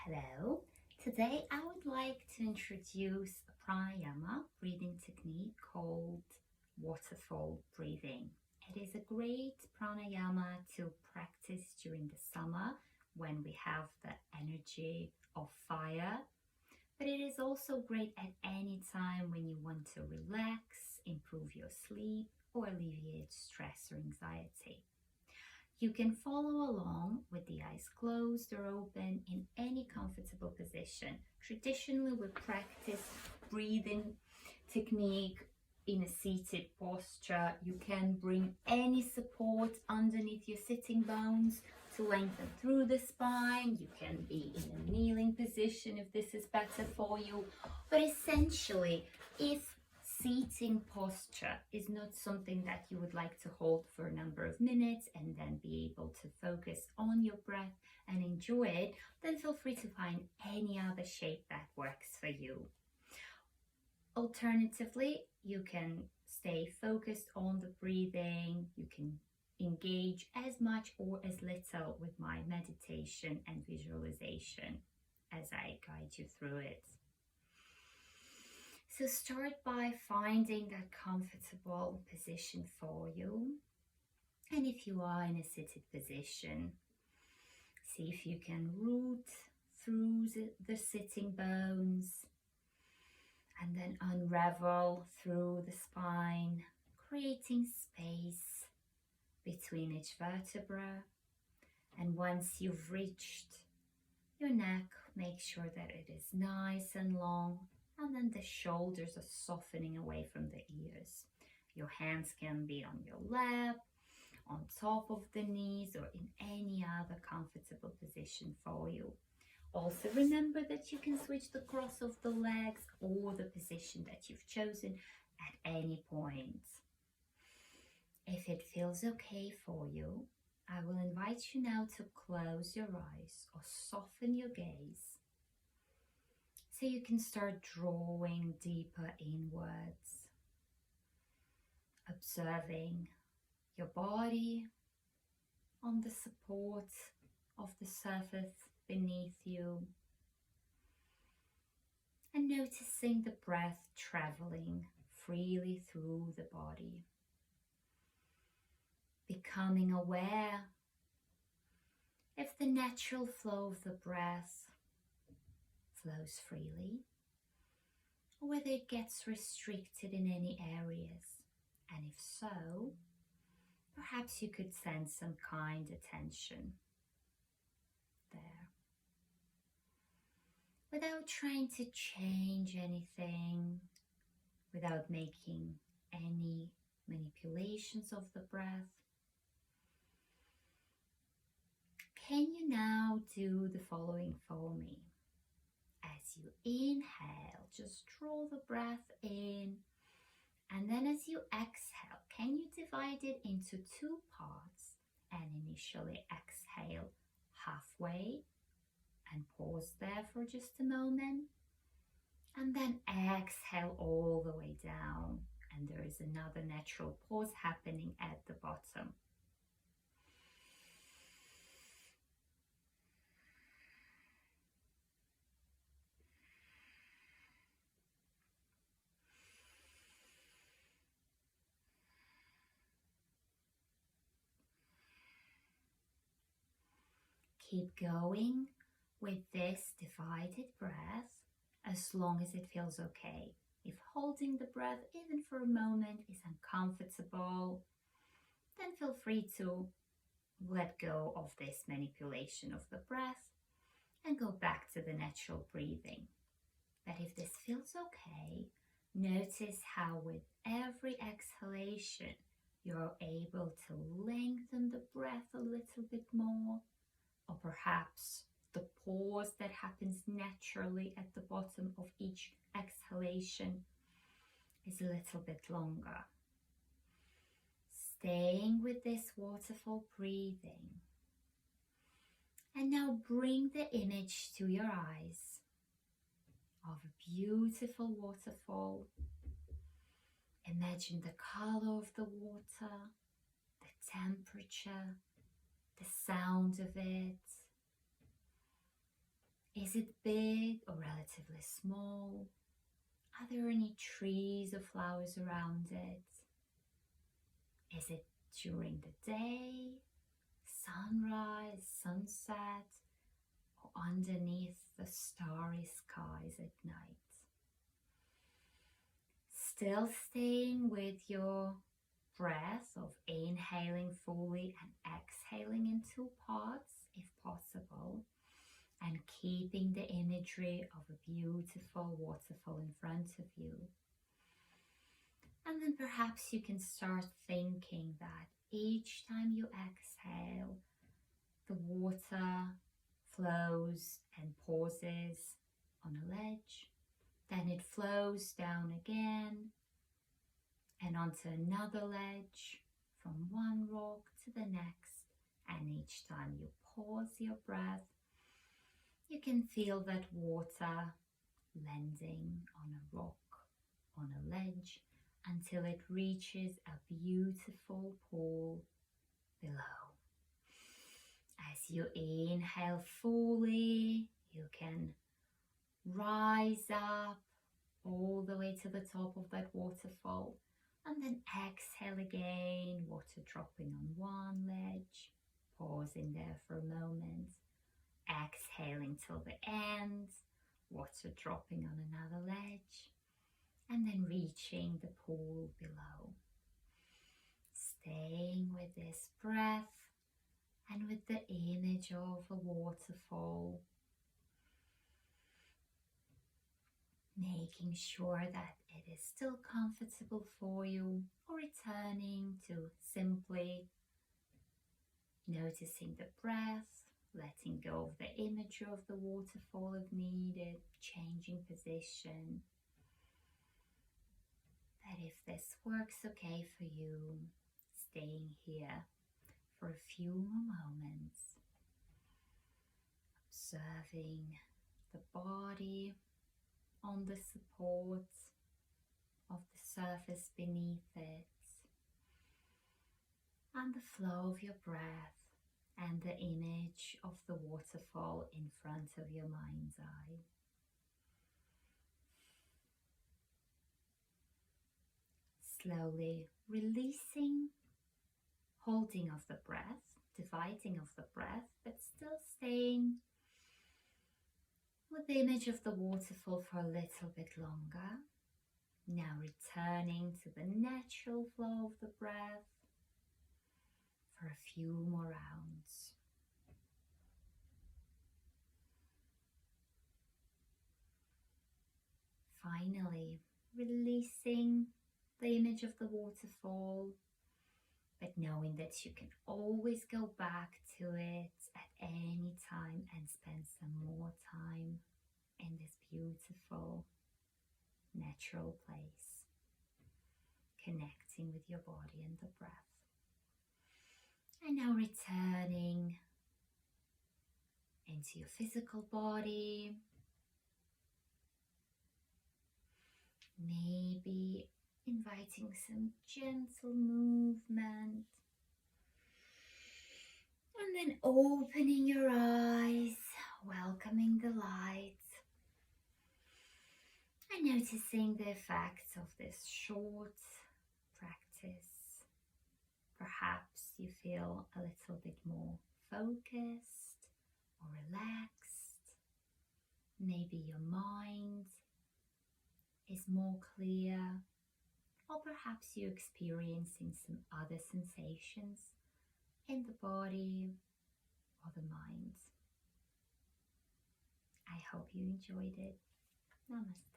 Hello. Today I would like to introduce a pranayama breathing technique called waterfall breathing. It is a great pranayama to practice during the summer when we have the energy of fire, but it is also great at any time when you want to relax, improve your sleep, or alleviate stress or anxiety. You can follow along with the eyes closed or open in any comfortable position. Traditionally, we practice breathing technique in a seated posture. You can bring any support underneath your sitting bones to lengthen through the spine. You can be in a kneeling position if this is better for you. But essentially, if seating posture is not something that you would like to hold for a number of minutes and then be able to focus on your breath and enjoy it, then feel free to find any other shape that works for you. Alternatively, you can stay focused on the breathing. You can engage as much or as little with my meditation and visualization as I guide you through it. So start by finding that comfortable position for you. And if you are in a seated position, see if you can root through the sitting bones and then unravel through the spine, creating space between each vertebra. And once you've reached your neck, make sure that it is nice and long. And then the shoulders are softening away from the ears. Your hands can be on your lap, on top of the knees, or in any other comfortable position for you. Also remember that you can switch the cross of the legs or the position that you've chosen at any point. If it feels okay for you, I will invite you now to close your eyes or soften your gaze, so you can start drawing deeper inwards, observing your body on the support of the surface beneath you, and noticing the breath traveling freely through the body, becoming aware if the natural flow of the breath flows freely, or whether it gets restricted in any areas. And if so, perhaps you could send some kind attention there. Without trying to change anything, without making any manipulations of the breath, can you now do the following for me? As you inhale, just draw the breath in, and then as you exhale, can you divide it into two parts and initially exhale halfway and pause there for just a moment, and then exhale all the way down, and there is another natural pause happening at the bottom. Keep going with this divided breath as long as it feels okay. If holding the breath even for a moment is uncomfortable, then feel free to let go of this manipulation of the breath and go back to the natural breathing. But if this feels okay, notice how with every exhalation you're able to lengthen the breath a little bit more, or perhaps the pause that happens naturally at the bottom of each exhalation is a little bit longer. Staying with this waterfall breathing. And now bring the image to your eyes of a beautiful waterfall. Imagine the color of the water, the temperature, the sound of it. Is it big or relatively small? Are there any trees or flowers around it? Is it during the day, sunrise, sunset, or underneath the starry skies at night? Still staying with your breath of inhaling fully and exhaling in 2 parts if possible, and keeping the imagery of a beautiful waterfall in front of you. And then perhaps you can start thinking that each time you exhale, the water flows and pauses on a ledge. Then it flows down again and onto another ledge, from one rock to the next. And each time you pause your breath, you can feel that water landing on a rock, on a ledge, until it reaches a beautiful pool below. As you inhale fully, you can rise up all the way to the top of that waterfall, and then exhale again, water dropping on one ledge, pausing there for a moment, exhaling till the end, water dropping on another ledge, and then reaching the pool below. Staying with this breath and with the image of a waterfall, making sure that it is still comfortable for you, or returning to simply noticing the breath, letting go of the imagery of the waterfall if needed, changing position. That if this works okay for you, staying here for a few more moments, observing the body on the support of the surface beneath it, and the flow of your breath and the image of the waterfall in front of your mind's eye. Slowly releasing, holding of the breath, dividing of the breath, but still staying with the image of the waterfall for a little bit longer. Now returning to the natural flow of the breath for a few more rounds. Finally, releasing the image of the waterfall, but knowing that you can always go back to it at any time and spend some more time in this beautiful natural place, connecting with your body and the breath. And now returning into your physical body, maybe inviting some gentle movement, and then opening your eyes, welcoming the light, and noticing the effects of this short practice. Perhaps you feel a little bit more focused or relaxed. Maybe your mind is more clear, or perhaps you're experiencing some other sensations in the body or the mind. I hope you enjoyed it. Namaste.